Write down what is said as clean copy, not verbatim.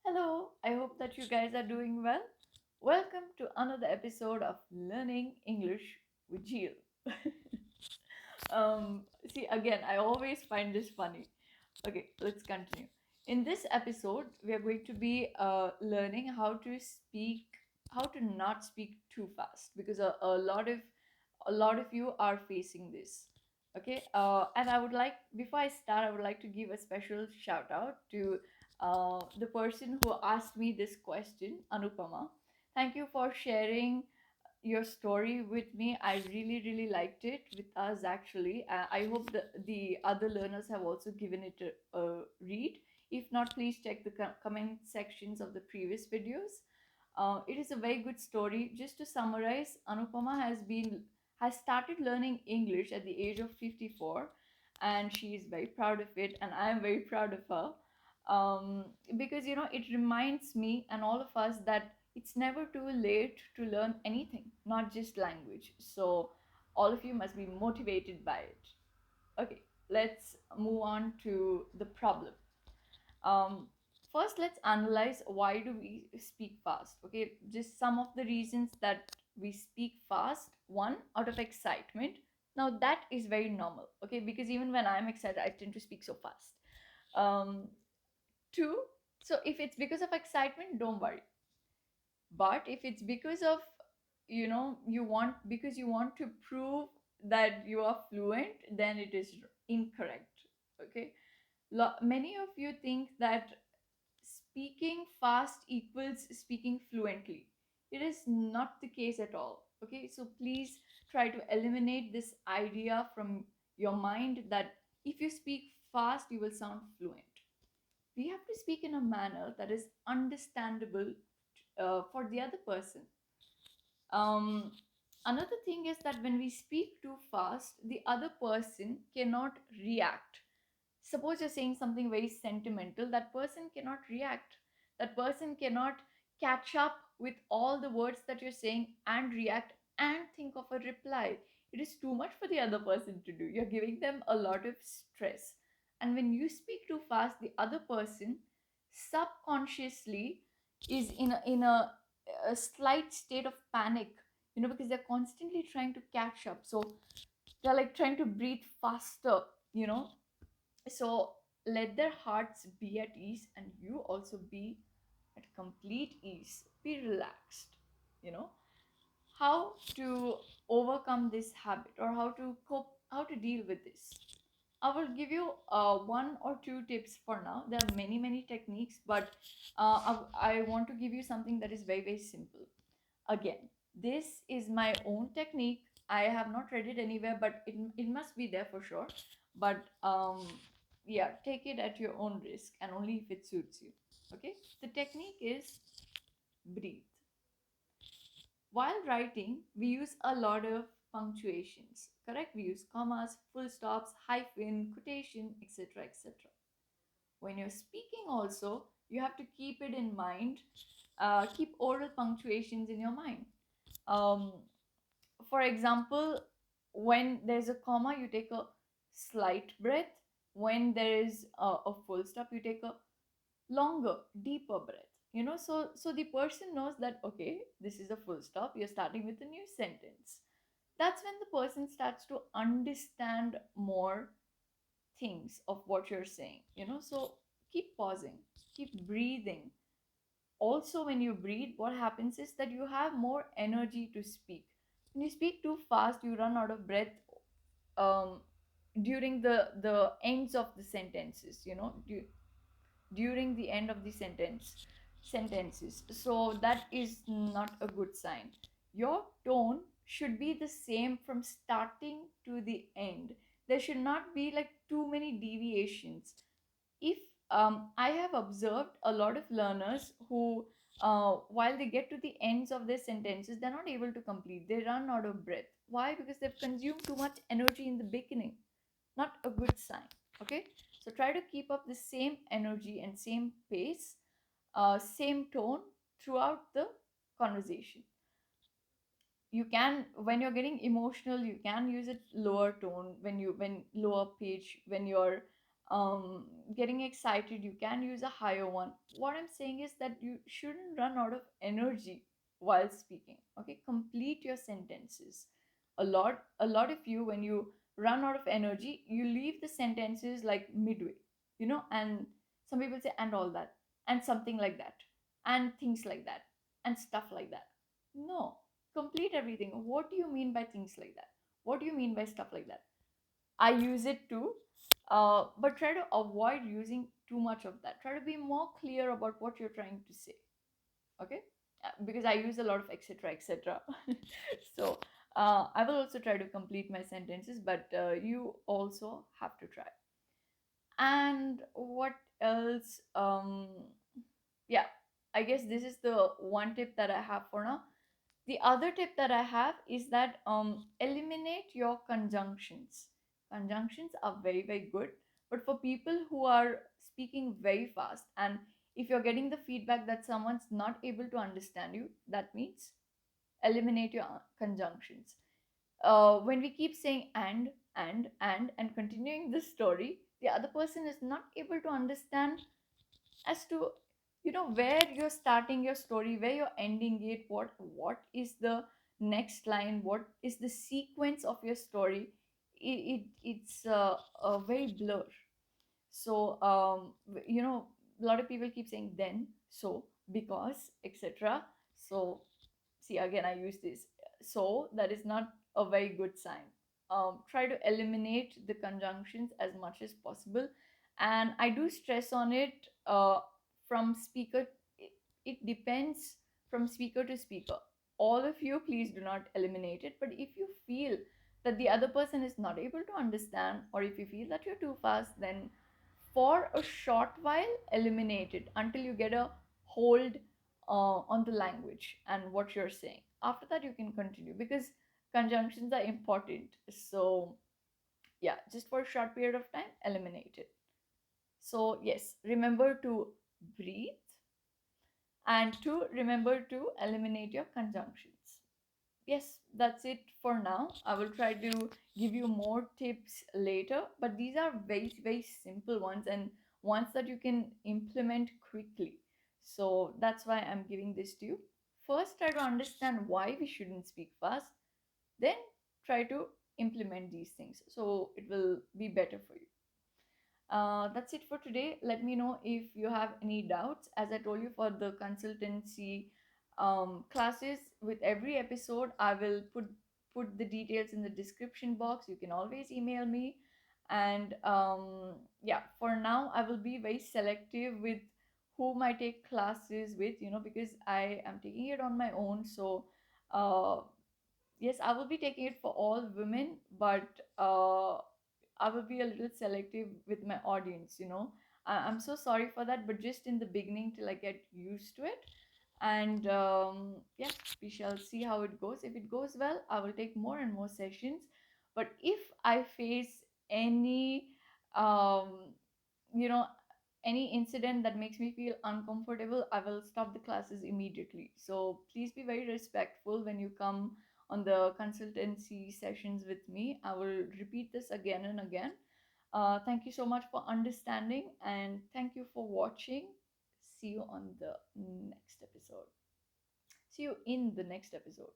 Hello, I hope that you guys are doing well. Welcome to another episode of Learning English with Jheel. See, again, I always find this funny. Okay, let's continue. In this episode, we are going to be learning how to not speak too fast, because a lot of you are facing this. Okay, and I would like, before I start, I would like to give a special shout out to the person who asked me this question, Anupama. Thank you for sharing your story with me. I really, really liked it with us actually. I hope the other learners have also given it a read. If not, please check the comment sections of the previous videos. It is a very good story. Just to summarize, Anupama has started learning English at the age of 54, and she is very proud of it, and I am very proud of her. Because it reminds me and all of us that it's never too late to learn anything, not just language. So all of you must be motivated by it. Okay, let's move on to the problem. um, First, let's analyze why do we speak fast. Okay, just some of the reasons that we speak fast. One, out of excitement. Now that is very normal, okay, because even when I'm excited I tend to speak so fast. Two, so if it's because of excitement, don't worry. But if it's because of, you want to prove that you are fluent, then it is incorrect. Okay, many of you think that speaking fast equals speaking fluently. It is not the case at all. Okay, so please try to eliminate this idea from your mind that if you speak fast you will sound fluent. We have to speak in a manner that is understandable for the other person. um, Another thing is that when we speak too fast, the other person cannot react. Suppose you're saying something very sentimental, that person cannot react. That person cannot catch up with all the words that you're saying and react and think of a reply. It is too much for the other person to do. You're giving them a lot of stress. And when you speak too fast, the other person subconsciously is in a slight state of panic, because they're constantly trying to catch up. So they're like trying to breathe faster, you know so let their hearts be at ease, and you also be at complete ease. Be relaxed. You know how to overcome this habit, or how to cope, how to deal with this. I will give you one or two tips for now. There are many, many techniques, but I want to give you something that is very, very simple. Again, this is my own technique. I have not read it anywhere, but it must be there for sure. But yeah, take it at your own risk, and only if it suits you. Okay, the technique is breathe. While writing, we use a lot of punctuations, correct? We use commas, full stops, hyphen, quotation, etc., etc. When you're speaking also, you have to keep it in mind. Keep oral punctuations in your mind. um, for example, when there's a comma, you take a slight breath. When there is a full stop, you take a longer, deeper breath. So the person knows that, okay, this is a full stop, you're starting with a new sentence. That's when the person starts to understand more things of what you're saying. So keep pausing, keep breathing. Also, when you breathe, what happens is that you have more energy to speak. When you speak too fast, you run out of breath um, during the ends of the sentences. During the end of the sentences. So that is not a good sign. Your tone should be the same from starting to the end. There should not be like too many deviations. If I have observed a lot of learners who, while they get to the ends of their sentences, they're not able to complete. They run out of breath. Why? Because they've consumed too much energy in the beginning. Not a good sign. Okay, so try to keep up the same energy and same pace, same tone throughout the conversation. You can, when you're getting emotional, you can use it lower tone, when lower pitch, when you're getting excited, you can use a higher one. What I'm saying is that you shouldn't run out of energy while speaking. Okay, complete your sentences. A lot of you, when you run out of energy, you leave the sentences like midway, and some people say and all that and something like that and things like that and stuff like that. No, complete everything. What do you mean by things like that? What do you mean by stuff like that? I use it too, but try to avoid using too much of that. Try to be more clear about what you're trying to say. Okay, because I use a lot of etc. etc. So I will also try to complete my sentences, but you also have to try. And what else? Yeah, I guess this is the one tip that I have for now. The other tip that I have is that eliminate your conjunctions. Conjunctions are very, very good, but for people who are speaking very fast, and if you're getting the feedback that someone's not able to understand you, that means eliminate your conjunctions. When we keep saying and continuing the story, the other person is not able to understand as to where you're starting your story, where you're ending it, what is the next line, what is the sequence of your story. It's a very blur. So a lot of people keep saying then, so, because, etc. So see, again I use this. So that is not a very good sign. Try to eliminate the conjunctions as much as possible, and I do stress on it. From speaker, it, it depends from speaker to speaker. All of you, please do not eliminate it, but if you feel that the other person is not able to understand, or if you feel that you're too fast, then for a short while eliminate it until you get a hold on the language and what you're saying. After that you can continue, because conjunctions are important. So yeah, just for a short period of time eliminate it. So yes, remember to breathe, and to remember to eliminate your conjunctions. Yes, that's it for now. I will try to give you more tips later, but these are very, very simple ones and ones that you can implement quickly. So that's why I'm giving this to you. First, try to understand why we shouldn't speak fast, then try to implement these things. So it will be better for you. That's it for today. Let me know if you have any doubts. As I told you, for the consultancy classes, with every episode, I will put the details in the description box. You can always email me. And yeah, for now, I will be very selective with whom I take classes with, because I am taking it on my own. So uh, yes, I will be taking it for all women, but I will be a little selective with my audience. I'm so sorry for that, but just in the beginning till I get used to it. And yeah, we shall see how it goes. If it goes well, I will take more and more sessions. But if I face any um, you know any incident that makes me feel uncomfortable, I will stop the classes immediately. So please be very respectful when you come on the consultancy sessions with me. I will repeat this again and again. Thank you so much for understanding, and thank you for watching. See you on the next episode. See you in the next episode.